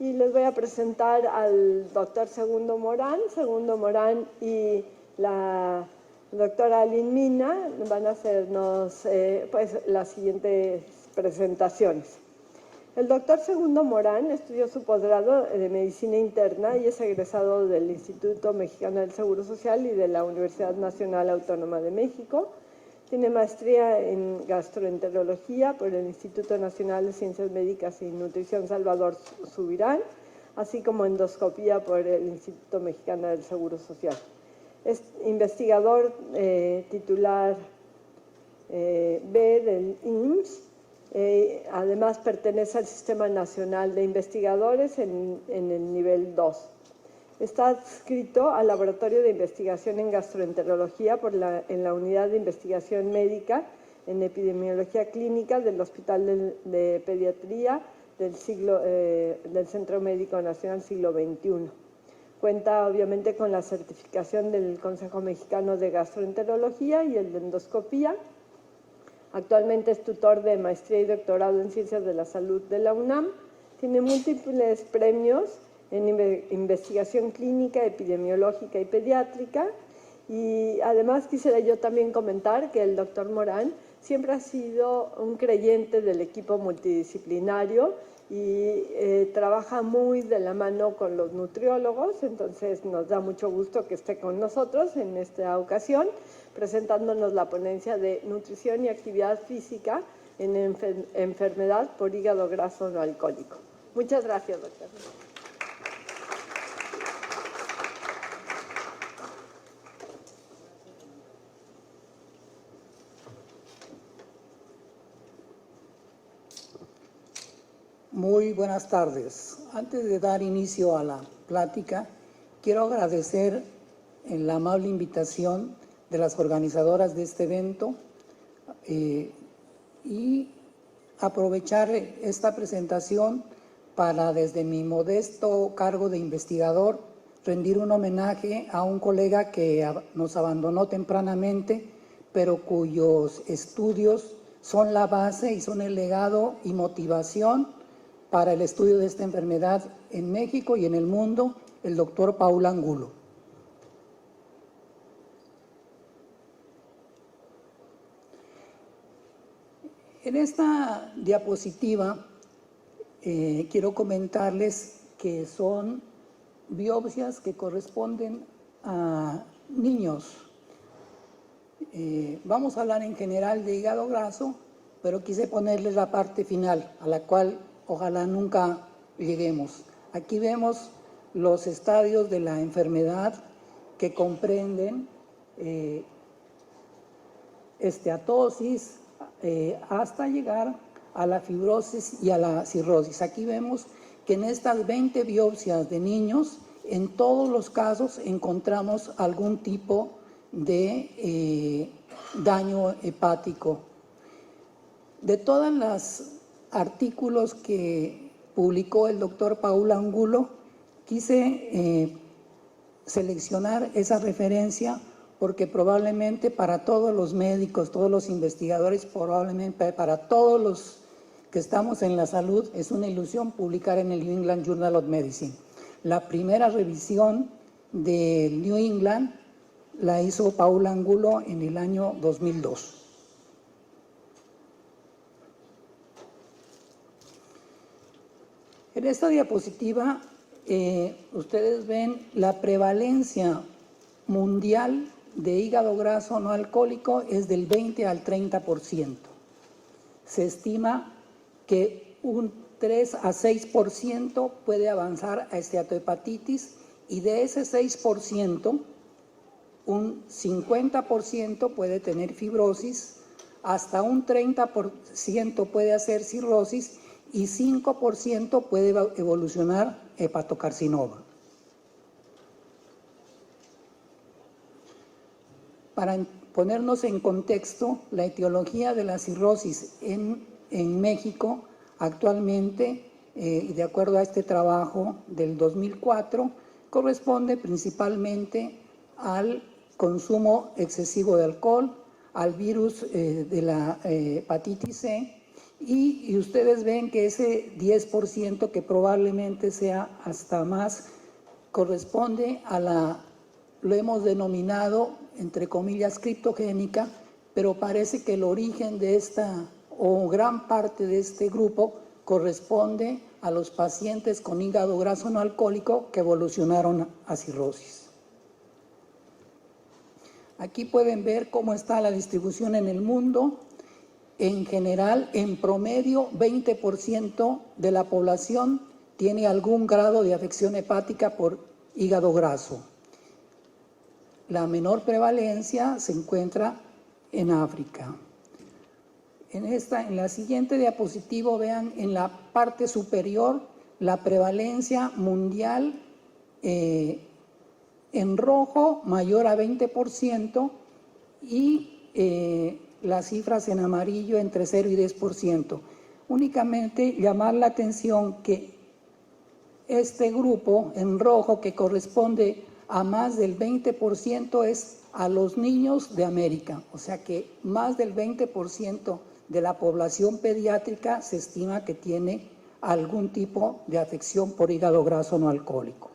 y les voy a presentar al doctor Segundo Morán. Segundo Morán y la doctora Aline Mina van a hacernos pues, las siguientes presentaciones. El doctor Segundo Morán estudió su posgrado de Medicina Interna y es egresado del Instituto Mexicano del Seguro Social y de la Universidad Nacional Autónoma de México. Tiene maestría en gastroenterología por el Instituto Nacional de Ciencias Médicas y Nutrición Salvador Subirán, así como endoscopía por el Instituto Mexicano del Seguro Social. Es investigador titular B del IMSS. Además pertenece al Sistema Nacional de Investigadores en el nivel 2. Está adscrito al Laboratorio de Investigación en Gastroenterología en la Unidad de Investigación Médica en Epidemiología Clínica del Hospital de Pediatría del Centro Médico Nacional Siglo XXI. Cuenta obviamente con la certificación del Consejo Mexicano de Gastroenterología y el de Endoscopía. Actualmente es tutor de maestría y doctorado en Ciencias de la Salud de la UNAM. Tiene múltiples premios en investigación clínica, epidemiológica y pediátrica. Y además quisiera yo también comentar que el doctor Morán siempre ha sido un creyente del equipo multidisciplinario y trabaja muy de la mano con los nutriólogos, entonces nos da mucho gusto que esté con nosotros en esta ocasión, presentándonos la ponencia de nutrición y actividad física en enfermedad por hígado graso no alcohólico. Muchas gracias, doctor. Muy buenas tardes. Antes de dar inicio a la plática, quiero agradecer la amable invitación de las organizadoras de este evento y aprovechar esta presentación para, desde mi modesto cargo de investigador, rendir un homenaje a un colega que nos abandonó tempranamente, pero cuyos estudios son la base y son el legado y motivación para el estudio de esta enfermedad en México y en el mundo, el doctor Paul Angulo. En esta diapositiva quiero comentarles que son biopsias que corresponden a niños. Vamos a hablar en general de hígado graso, pero quise ponerles la parte final, a la cual ojalá nunca lleguemos. Aquí vemos los estadios de la enfermedad que comprenden esteatosis hasta llegar a la fibrosis y a la cirrosis. Aquí vemos que en estas 20 biopsias de niños, en todos los casos encontramos algún tipo de daño hepático. De todas las artículos que publicó el doctor Paul Angulo, quise seleccionar esa referencia porque probablemente para todos los médicos, todos los investigadores, probablemente para todos los que estamos en la salud, es una ilusión publicar en el New England Journal of Medicine. La primera revisión del New England la hizo Paul Angulo en el año 2002. En esta diapositiva ustedes ven la prevalencia mundial de hígado graso no alcohólico es del 20 al 30%. Se estima que un 3 a 6% puede avanzar a esteatohepatitis y de ese 6%, un 50% puede tener fibrosis, hasta un 30% puede hacer cirrosis y 5% puede evolucionar hepatocarcinoma. Para ponernos en contexto, la etiología de la cirrosis en México actualmente, y de acuerdo a este trabajo del 2004, corresponde principalmente al consumo excesivo de alcohol, al virus de la hepatitis C y ustedes ven que ese 10%, que probablemente sea hasta más, corresponde a lo hemos denominado, entre comillas, criptogénica, pero parece que el origen de o gran parte de este grupo corresponde a los pacientes con hígado graso no alcohólico que evolucionaron a cirrosis. Aquí pueden ver cómo está la distribución en el mundo. En general, en promedio, 20% de la población tiene algún grado de afección hepática por hígado graso. La menor prevalencia se encuentra en África. En la siguiente diapositiva vean en la parte superior la prevalencia mundial en rojo mayor a 20% y las cifras en amarillo entre 0 y 10%. Únicamente llamar la atención que este grupo en rojo, que corresponde a más del 20%, es a los niños de América. O sea que más del 20% de la población pediátrica se estima que tiene algún tipo de afección por hígado graso no alcohólico.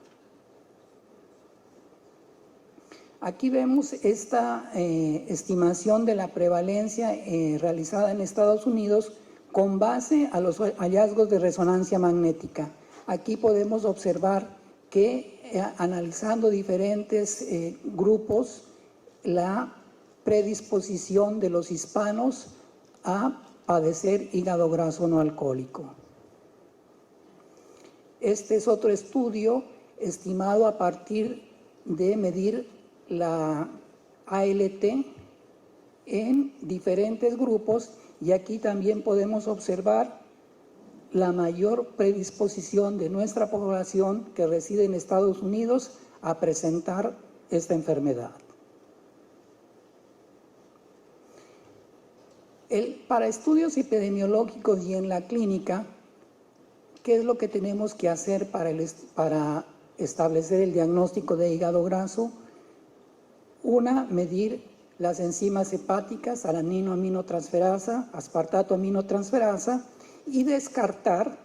Aquí vemos esta estimación de la prevalencia realizada en Estados Unidos con base a los hallazgos de resonancia magnética. Aquí podemos observar que analizando diferentes grupos, la predisposición de los hispanos a padecer hígado graso no alcohólico. Este es otro estudio estimado a partir de medir la ALT en diferentes grupos, y aquí también podemos observar la mayor predisposición de nuestra población que reside en Estados Unidos a presentar esta enfermedad. Para estudios epidemiológicos y en la clínica, ¿qué es lo que tenemos que hacer para establecer el diagnóstico de hígado graso? Una, medir las enzimas hepáticas, alanino-aminotransferasa, aspartato-aminotransferasa, y descartar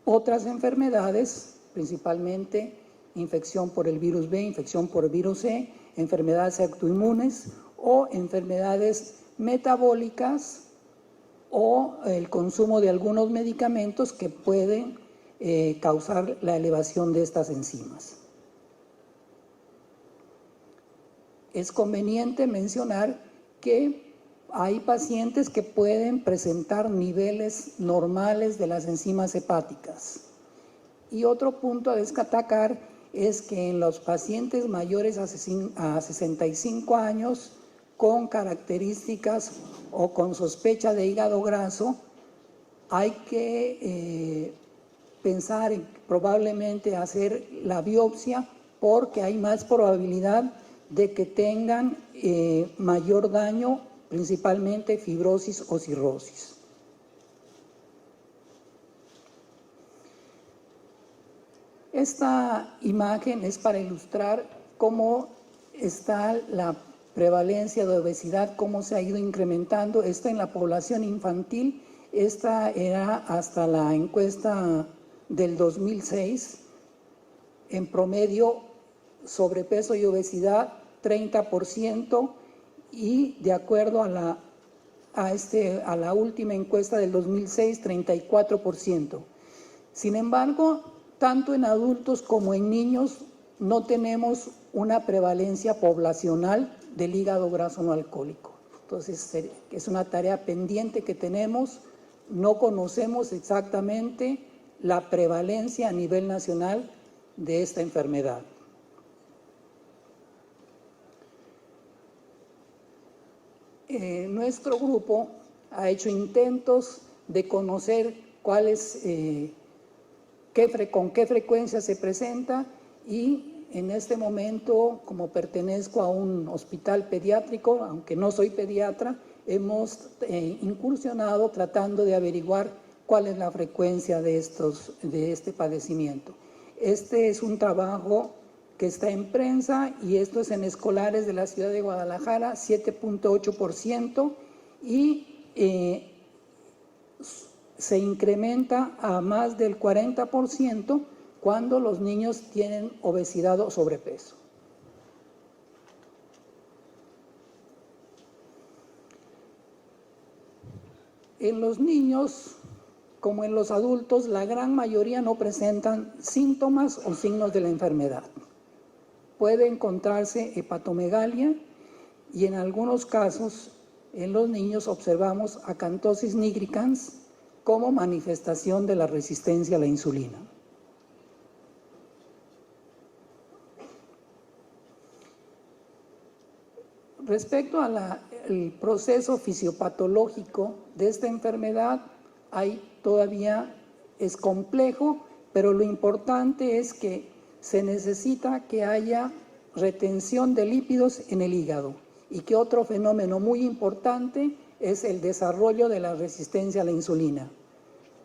otras enfermedades, principalmente infección por el virus B, infección por el virus C, enfermedades autoinmunes o enfermedades metabólicas o el consumo de algunos medicamentos que pueden causar la elevación de estas enzimas. Es conveniente mencionar que hay pacientes que pueden presentar niveles normales de las enzimas hepáticas. Y otro punto a destacar es que en los pacientes mayores a 65 años con características o con sospecha de hígado graso, hay que pensar en probablemente hacer la biopsia, porque hay más probabilidad de que tengan mayor daño, principalmente fibrosis o cirrosis. Esta imagen es para ilustrar cómo está la prevalencia de obesidad, cómo se ha ido incrementando. Esta en la población infantil, esta era hasta la encuesta del 2006, en promedio sobrepeso y obesidad 30%, y de acuerdo a la última encuesta del 2006, 34%. Sin embargo, tanto en adultos como en niños no tenemos una prevalencia poblacional del hígado graso no alcohólico. Entonces, es una tarea pendiente que tenemos. No conocemos exactamente la prevalencia a nivel nacional de esta enfermedad. Nuestro grupo ha hecho intentos de conocer con qué frecuencia se presenta, y en este momento, como pertenezco a un hospital pediátrico, aunque no soy pediatra, hemos incursionado tratando de averiguar cuál es la frecuencia de este padecimiento. Este es un trabajo que está en prensa, y esto es en escolares de la ciudad de Guadalajara, 7.8%, y se incrementa a más del 40% cuando los niños tienen obesidad o sobrepeso. En los niños, como en los adultos, la gran mayoría no presentan síntomas o signos de la enfermedad. Puede encontrarse hepatomegalia y en algunos casos en los niños observamos acantosis nigricans como manifestación de la resistencia a la insulina. Respecto al proceso fisiopatológico de esta enfermedad, es complejo, pero lo importante es que se necesita que haya retención de lípidos en el hígado y que otro fenómeno muy importante es el desarrollo de la resistencia a la insulina,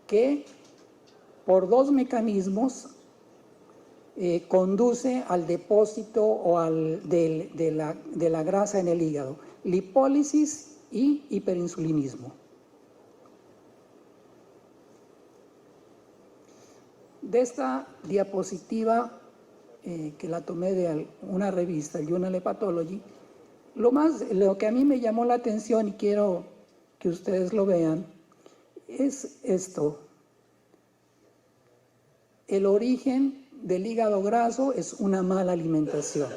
que por dos mecanismos conduce al depósito de la grasa en el hígado, lipólisis y hiperinsulinismo. De esta diapositiva que la tomé de una revista, Journal Hepatology, lo que a mí me llamó la atención y quiero que ustedes lo vean es esto. El origen del hígado graso es una mala alimentación,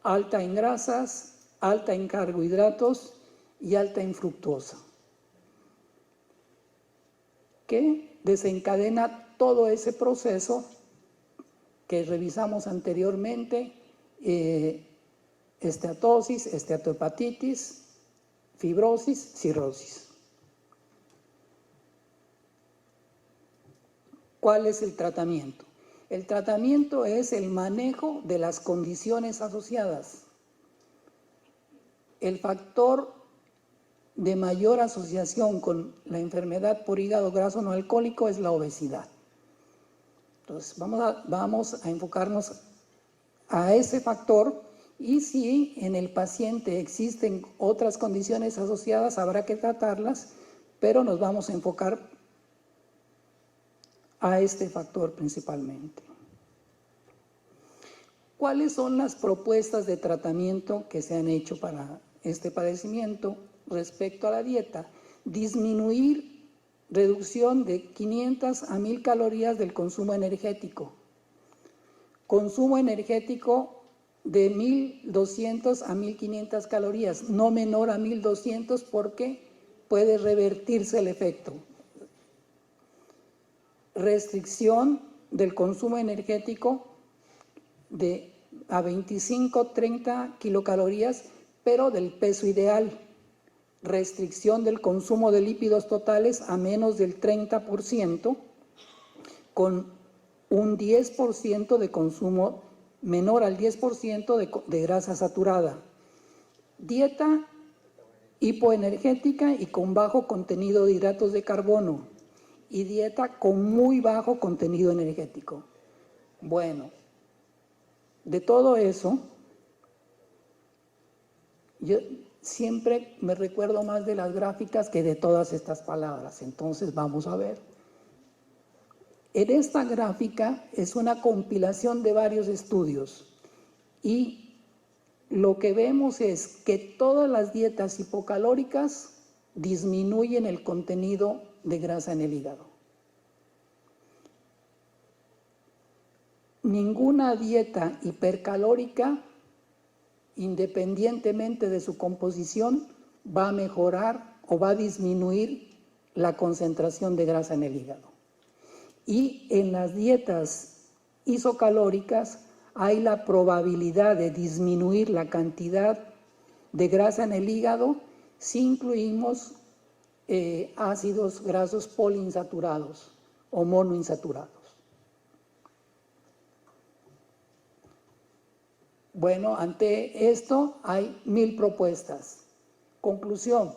alta en grasas, alta en carbohidratos y alta en fructosa, que desencadena todo ese proceso que revisamos anteriormente, esteatosis, esteatohepatitis, fibrosis, cirrosis. ¿Cuál es el tratamiento? El tratamiento es el manejo de las condiciones asociadas. El factor de mayor asociación con la enfermedad por hígado graso no alcohólico es la obesidad. Entonces, vamos a enfocarnos a ese factor y si en el paciente existen otras condiciones asociadas, habrá que tratarlas, pero nos vamos a enfocar a este factor principalmente. ¿Cuáles son las propuestas de tratamiento que se han hecho para este padecimiento respecto a la dieta? Disminuir, reducción de 500 a 1000 calorías del consumo energético. Consumo energético de 1200 a 1500 calorías, no menor a 1200 porque puede revertirse el efecto. Restricción del consumo energético a 25-30 kilocalorías, pero del peso ideal. Restricción del consumo de lípidos totales a menos del 30%, con un 10% de consumo menor al 10% de grasa saturada. Dieta hipoenergética y con bajo contenido de hidratos de carbono. Y dieta con muy bajo contenido energético. Bueno, de todo eso, yo siempre me recuerdo más de las gráficas que de todas estas palabras. Entonces vamos a ver. En esta gráfica es una compilación de varios estudios y lo que vemos es que todas las dietas hipocalóricas disminuyen el contenido de grasa en el hígado. Ninguna dieta hipercalórica, independientemente de su composición, va a mejorar o va a disminuir la concentración de grasa en el hígado. Y en las dietas isocalóricas hay la probabilidad de disminuir la cantidad de grasa en el hígado si incluimos ácidos grasos poliinsaturados o monoinsaturados. Bueno, ante esto hay 1000 propuestas. Conclusión,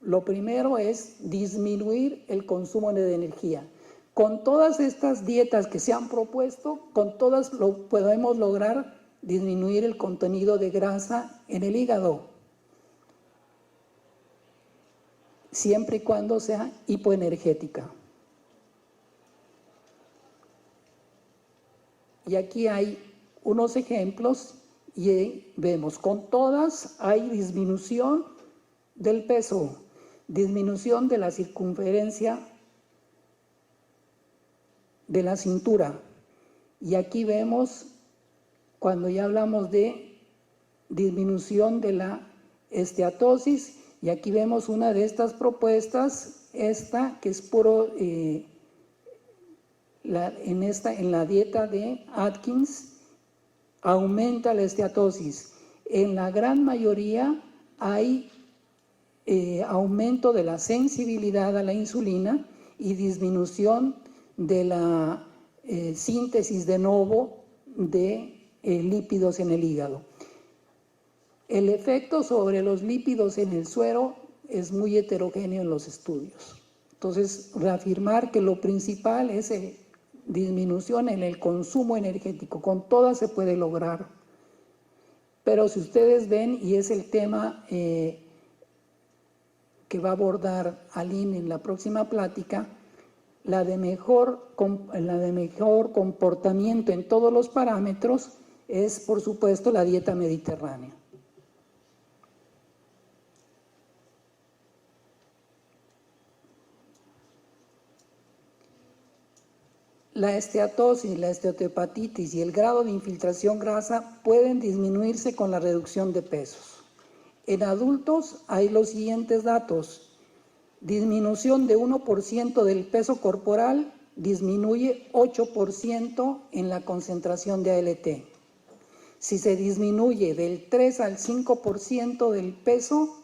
lo primero es disminuir el consumo de energía. Con todas estas dietas que se han propuesto, con todas podemos lograr disminuir el contenido de grasa en el hígado. siempre y cuando sea hipoenergética. Y aquí hay unos ejemplos y vemos, con todas hay disminución del peso, disminución de la circunferencia de la cintura. Y aquí vemos, cuando ya hablamos de disminución de la esteatosis, y aquí vemos una de estas propuestas, esta que es puro, en la dieta de Atkins, aumenta la esteatosis. En la gran mayoría hay aumento de la sensibilidad a la insulina y disminución de la síntesis de nuevo de lípidos en el hígado. El efecto sobre los lípidos en el suero es muy heterogéneo en los estudios. Entonces, reafirmar que lo principal es disminución en el consumo energético. Con todas se puede lograr. Pero si ustedes ven, y es el tema que va a abordar Aline en la próxima plática, la de mejor comportamiento en todos los parámetros es, por supuesto, la dieta mediterránea. La esteatosis, la esteatohepatitis y el grado de infiltración grasa pueden disminuirse con la reducción de pesos. En adultos hay los siguientes datos. Disminución de 1% del peso corporal disminuye 8% en la concentración de ALT. Si se disminuye del 3 al 5% del peso,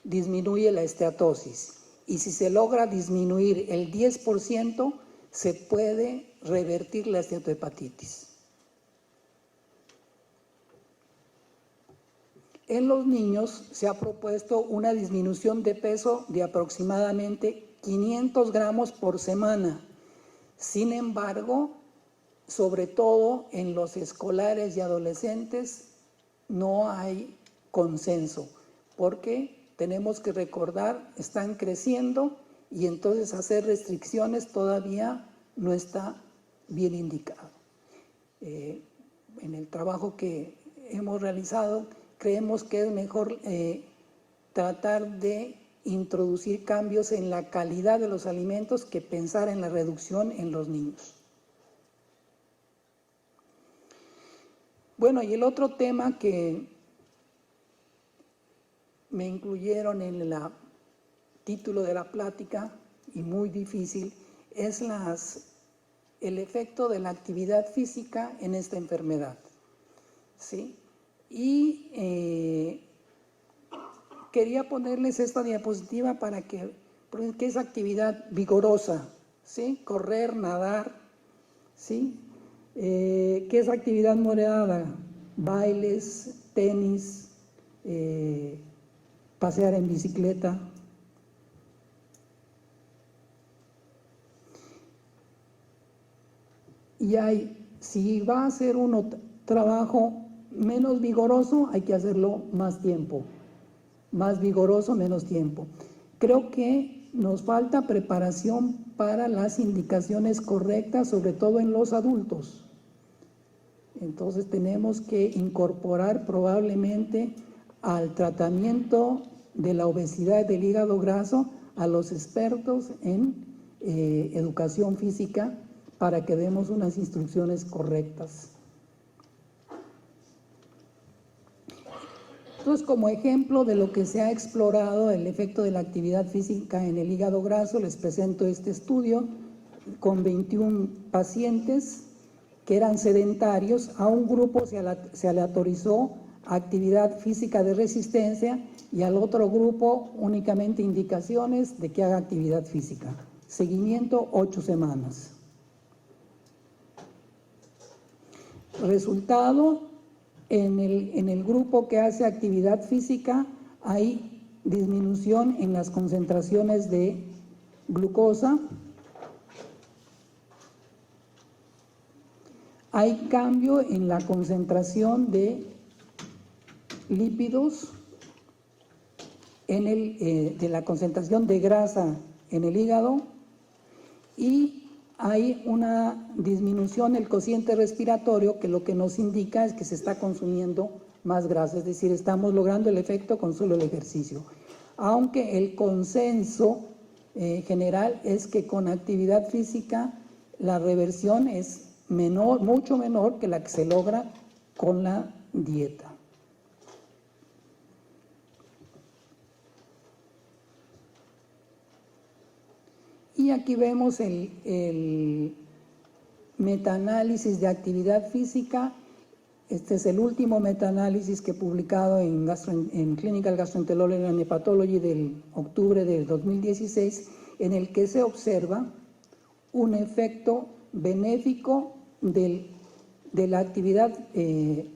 disminuye la esteatosis. Y si se logra disminuir el 10%, se puede revertir la esteatohepatitis. En los niños se ha propuesto una disminución de peso de aproximadamente 500 gramos por semana. Sin embargo, sobre todo en los escolares y adolescentes, no hay consenso, porque tenemos que recordar, están creciendo y entonces hacer restricciones todavía no está bien indicado. En el trabajo que hemos realizado, creemos que es mejor tratar de introducir cambios en la calidad de los alimentos que pensar en la reducción en los niños. Bueno, y el otro tema que me incluyeron en el título de la plática, y muy difícil, es el efecto de la actividad física en esta enfermedad, ¿sí? Y quería ponerles esta diapositiva para que es actividad vigorosa, ¿sí? Correr, nadar, ¿sí? ¿Qué es actividad moderada? Bailes, tenis, pasear en bicicleta. Y si va a hacer uno trabajo menos vigoroso, hay que hacerlo más tiempo. Más vigoroso, menos tiempo. Creo que nos falta preparación para las indicaciones correctas, sobre todo en los adultos. Entonces tenemos que incorporar probablemente al tratamiento de la obesidad del hígado graso a los expertos en educación física para que demos unas instrucciones correctas. Entonces, como ejemplo de lo que se ha explorado, el efecto de la actividad física en el hígado graso, les presento este estudio con 21 pacientes que eran sedentarios. A un grupo se aleatorizó actividad física de resistencia y al otro grupo únicamente indicaciones de que haga actividad física. Seguimiento 8 semanas. Resultado, en el grupo que hace actividad física hay disminución en las concentraciones de glucosa, hay cambio en la concentración de lípidos de la concentración de grasa en el hígado, y hay una disminución del cociente respiratorio, que lo que nos indica es que se está consumiendo más grasa, es decir, estamos logrando el efecto con solo el ejercicio. Aunque el consenso general es que con actividad física la reversión es menor, mucho menor que la que se logra con la dieta. Y aquí vemos el metaanálisis de actividad física. Este es el último metaanálisis que he publicado en Clinical Gastroenterology and Hepatology del octubre del 2016, en el que se observa un efecto benéfico de la actividad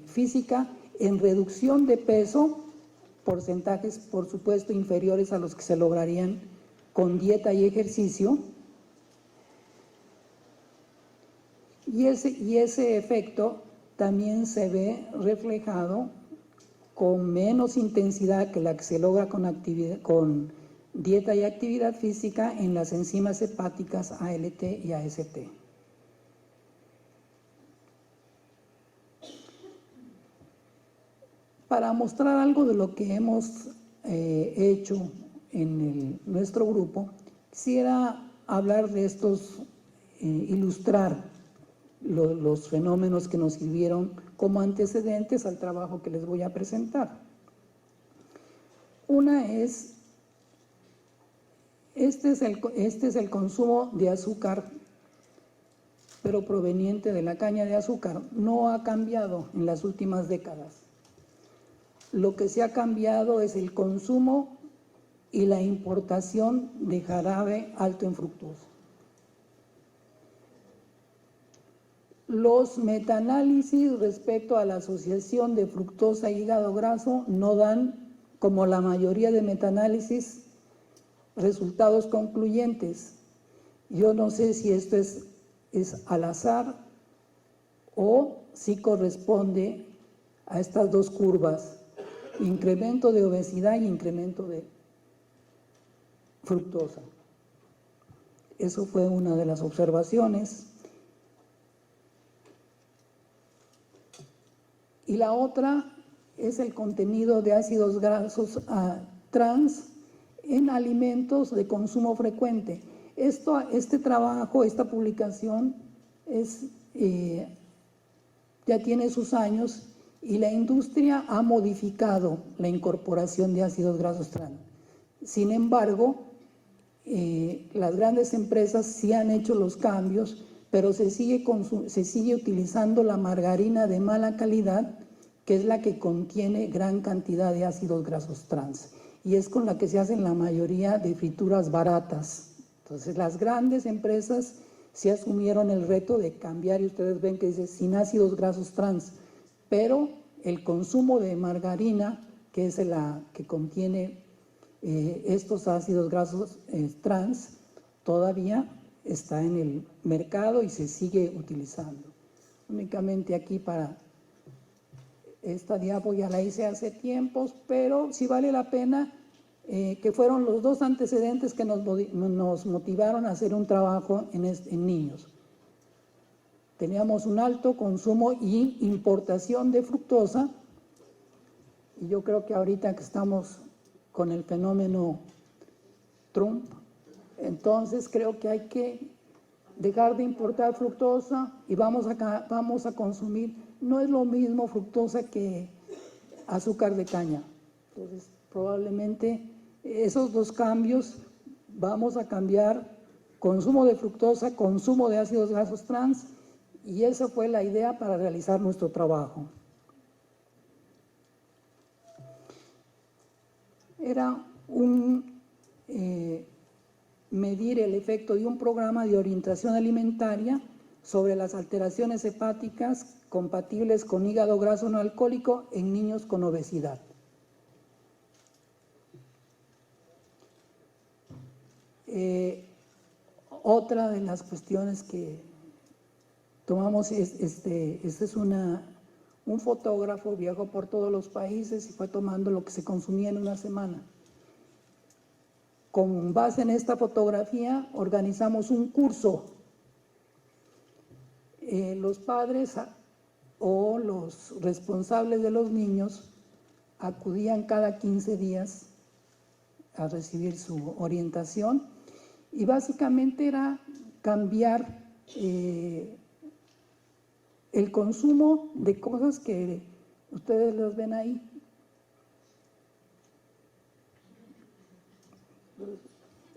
física en reducción de peso, porcentajes por supuesto inferiores a los que se lograrían con dieta y ejercicio, y ese efecto también se ve reflejado con menos intensidad que la que se logra con dieta y actividad física en las enzimas hepáticas ALT y AST. Para mostrar algo de lo que hemos hecho en nuestro grupo, quisiera hablar de estos, ilustrar los fenómenos que nos sirvieron como antecedentes al trabajo que les voy a presentar. Una es, este es el consumo de azúcar, pero proveniente de la caña de azúcar. No ha cambiado en las últimas décadas. Lo que se ha cambiado es el consumo y la importación de jarabe alto en fructosa. Los metaanálisis respecto a la asociación de fructosa y hígado graso no dan, como la mayoría de metaanálisis, resultados concluyentes. Yo no sé si esto es al azar o si corresponde a estas dos curvas, incremento de obesidad y incremento de fructosa. Eso fue una de las observaciones. Y la otra es el contenido de ácidos grasos trans en alimentos de consumo frecuente. Este trabajo, esta publicación ya tiene sus años, y la industria ha modificado la incorporación de ácidos grasos trans. Sin embargo, las grandes empresas sí han hecho los cambios, pero se sigue utilizando la margarina de mala calidad, que es la que contiene gran cantidad de ácidos grasos trans, y es con la que se hacen la mayoría de frituras baratas. Entonces, las grandes empresas sí asumieron el reto de cambiar, y ustedes ven que dice sin ácidos grasos trans, pero el consumo de margarina, que es la que contiene estos ácidos grasos trans, todavía está en el mercado y se sigue utilizando. Únicamente aquí para esta diapo ya la hice hace tiempos, pero sí vale la pena, que fueron los dos antecedentes que nos motivaron a hacer un trabajo en niños. Teníamos un alto consumo y importación de fructosa, y yo creo que ahorita que estamos con el fenómeno Trump, entonces creo que hay que dejar de importar fructosa y vamos a consumir, no es lo mismo fructosa que azúcar de caña. Entonces, probablemente esos dos cambios, vamos a cambiar consumo de fructosa, consumo de ácidos grasos trans, y esa fue la idea para realizar nuestro trabajo. Era medir el efecto de un programa de orientación alimentaria sobre las alteraciones hepáticas compatibles con hígado graso no alcohólico en niños con obesidad. Otra de las cuestiones que tomamos es un fotógrafo viajó por todos los países y fue tomando lo que se consumía en una semana. Con base en esta fotografía organizamos un curso. Los padres o los responsables de los niños acudían cada 15 días a recibir su orientación y básicamente era cambiar el consumo de cosas que ustedes los ven ahí.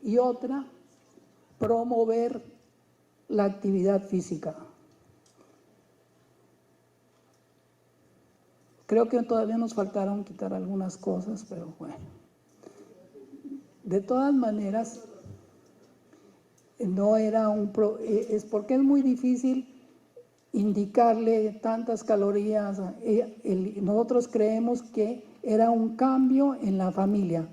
Y otra, promover la actividad física. Creo que todavía nos faltaron quitar algunas cosas, pero bueno. De todas maneras, no era es porque es muy difícil indicarle tantas calorías. Nosotros creemos que era un cambio en la familia.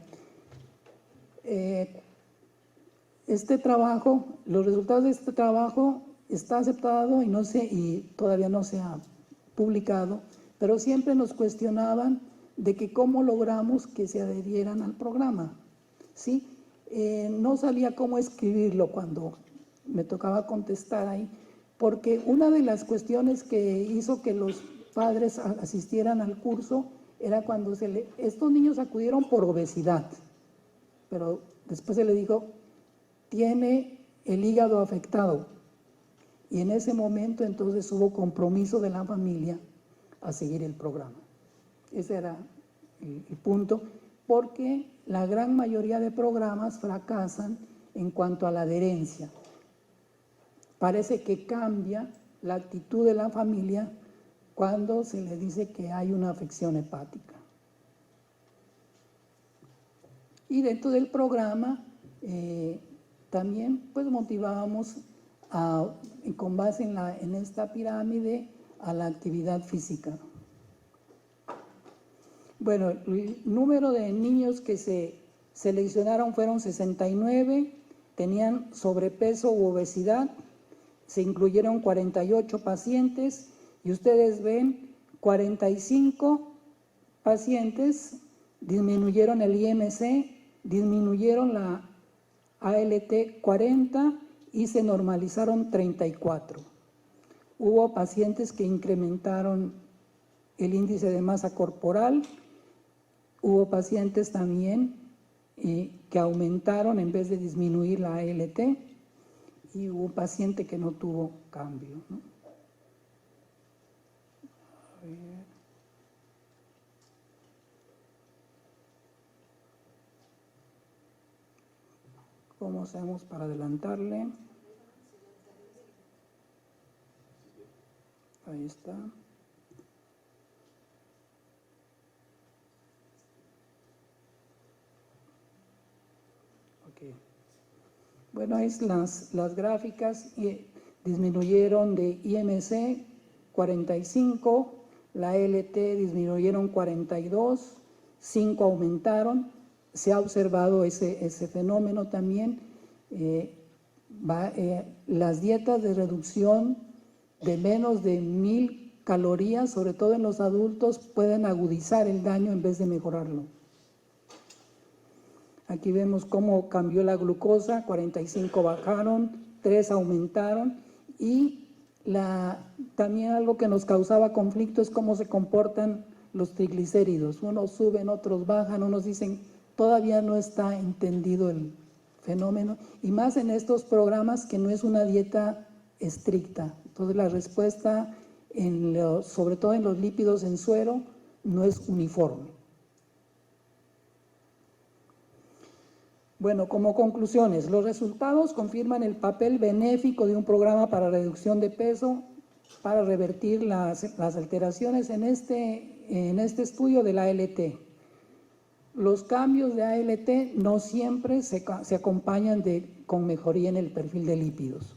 Este trabajo, los resultados de este trabajo está aceptado y todavía no se ha publicado, pero siempre nos cuestionaban de que cómo logramos que se adherieran al programa, ¿sí? No sabía cómo escribirlo cuando me tocaba contestar ahí, porque una de las cuestiones que hizo que los padres asistieran al curso era cuando estos niños acudieron por obesidad, pero después se le dijo, tiene el hígado afectado. Y en ese momento entonces hubo compromiso de la familia a seguir el programa. Ese era el punto, porque la gran mayoría de programas fracasan en cuanto a la adherencia. Parece que cambia la actitud de la familia cuando se le dice que hay una afección hepática. Y dentro del programa también pues motivábamos con base en esta pirámide a la actividad física. Bueno, el número de niños que se seleccionaron fueron 69, tenían sobrepeso u obesidad, se incluyeron 48 pacientes y ustedes ven 45 pacientes disminuyeron el IMC, disminuyeron la ALT 40 y se normalizaron 34. Hubo pacientes que incrementaron el índice de masa corporal, hubo pacientes también que aumentaron en vez de disminuir la ALT y hubo un paciente que no tuvo cambio, ¿no? A ver. ¿Cómo hacemos para adelantarle? Ahí está. Ok. Bueno, es las gráficas disminuyeron de IMC 45, la LT disminuyeron 42, 5 aumentaron. Se ha observado ese fenómeno también. Las dietas de reducción de menos de 1000 calorías, sobre todo en los adultos, pueden agudizar el daño en vez de mejorarlo. Aquí vemos cómo cambió la glucosa, 45 bajaron, 3 aumentaron y también algo que nos causaba conflicto es cómo se comportan los triglicéridos. Unos suben, otros bajan, unos dicen todavía no está entendido el fenómeno y más en estos programas que no es una dieta estricta. Entonces la respuesta, sobre todo en los lípidos en suero, no es uniforme. Bueno, como conclusiones, los resultados confirman el papel benéfico de un programa para reducción de peso, para revertir las alteraciones en este estudio de la ALT. Los cambios de ALT no siempre se acompañan con mejoría en el perfil de lípidos.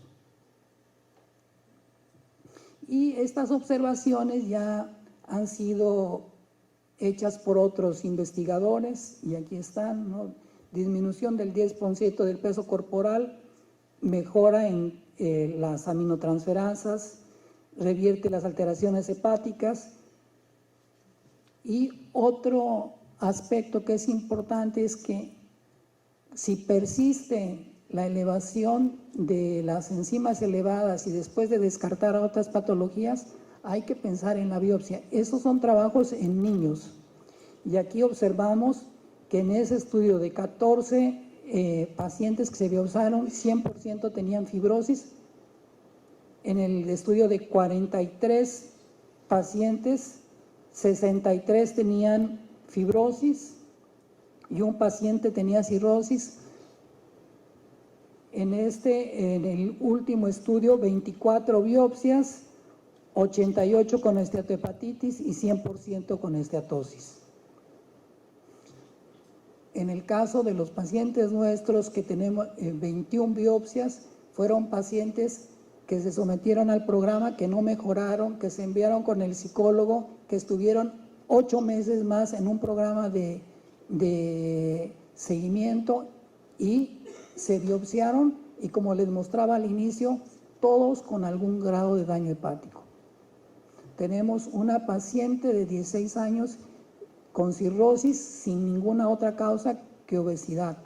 Y estas observaciones ya han sido hechas por otros investigadores, y aquí están, ¿no? Disminución del 10% del peso corporal, mejora en las aminotransferasas, revierte las alteraciones hepáticas. Y otro aspecto que es importante es que Si persiste la elevación de las enzimas elevadas y después de descartar a otras patologías, hay que pensar en la biopsia. Esos son trabajos en niños. Y aquí observamos que en ese estudio de 14 pacientes que se biopsaron, 100% tenían fibrosis. En el estudio de 43 pacientes, 63 tenían fibrosis y un paciente tenía cirrosis. En el último estudio, 24 biopsias, 88 con esteatohepatitis y 100% con esteatosis. En el caso de los pacientes nuestros que tenemos 21 biopsias, fueron pacientes que se sometieron al programa, que no mejoraron, que se enviaron con el psicólogo, que estuvieron 8 meses más en un programa de seguimiento y se biopsiaron, y como les mostraba al inicio, todos con algún grado de daño hepático. Tenemos una paciente de 16 años con cirrosis sin ninguna otra causa que obesidad.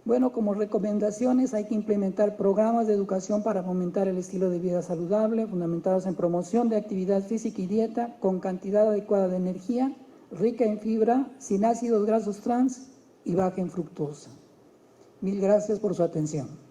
Bueno, como recomendaciones hay que implementar programas de educación para fomentar el estilo de vida saludable, fundamentados en promoción de actividad física y dieta con cantidad adecuada de energía, rica en fibra, sin ácidos grasos trans y baja en fructosa. Mil gracias por su atención.